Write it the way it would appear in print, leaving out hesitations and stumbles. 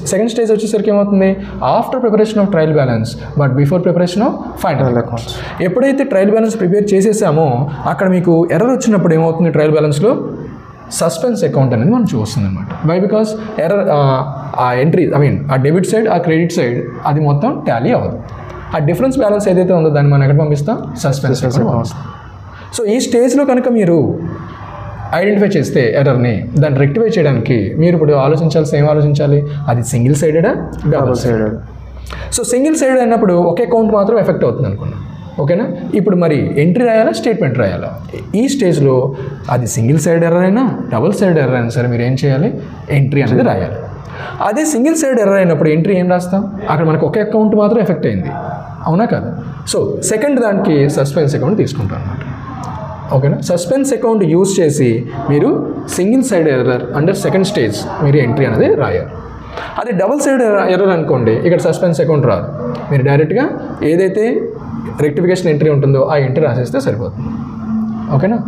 Second stage వచ్చేసరికి ఏమవుతుంది, after preparation of trial balance but before preparation of final accounts. ఎప్పుడైతే trial balance prepare చేసేసామో అక్కడ మీకు error వచ్చినప్పుడు ఏమవుతుంది, ట్రయల్ బ్యాలెన్స్లో సస్పెన్స్ అకౌంట్ అనేది మనం చూస్తుంది అనమాట. వై బికాస్ ఎర్రర్ ఆ ఎంట్రీ ఆ డెబిట్ సైడ్ ఆ క్రెడిట్ సైడ్ అది మొత్తం టాలీ అవ్వదు. ఆ డిఫరెన్స్ బ్యాలెన్స్ ఏదైతే ఉందో దాన్ని మనం ఎక్కడ పంపిస్తాం, సస్పెన్స్ అకౌంట్ పంపిస్తాం. సో ఈ స్టేజ్లో కనుక మీరు ఐడెంటిఫై చేస్తే ఎర్రర్ని, దాన్ని రెక్టిఫై చేయడానికి మీరు ఇప్పుడు ఏం ఆలోచించాలి, అది సింగిల్ సైడెడా double sided. So single sided అయినప్పుడు ఒకే అకౌంట్ మాత్రం ఎఫెక్ట్ అవుతుంది అనుకున్నాం, ఓకేనా. ఇప్పుడు మరి ఎంట్రీ రాయాలా, స్టేట్మెంట్ రాయాలా? ఈ స్టేజ్లో అది సింగిల్ సైడ్ ఎర్రర్ అయినా డబుల్ సైడ్ ఎర్రర్ అయినా సరే మీరు ఏం చేయాలి, ఎంట్రీ అనేది రాయాలి. అదే సింగిల్ సైడ్ ఎర్రర్ అయినప్పుడు ఎంట్రీ ఏం రాస్తాం, అక్కడ మనకు ఒకే అకౌంట్ మాత్రం ఎఫెక్ట్ అయింది, అవునా కదా. సో సెకండ్ దానికి సస్పెన్స్ అకౌంట్ తీసుకుంటాం అనమాట, ఓకేనా. సస్పెన్స్ అకౌంట్ యూజ్ చేసి మీరు single side error under second stage మీరు ఎంట్రీ అనేది రాయాలి. అది డబుల్ సైడ్ ఎర్రర్ అనుకోండి, ఇక్కడ సస్పెన్స్ అకౌంట్ రాదు, మీరు డైరెక్ట్గా ఏదైతే రెక్టిఫికేషన్ ఎంట్రీ ఉంటుందో ఆ ఎంట్రీ రాసేస్తే సరిపోతుంది, ఓకేనా.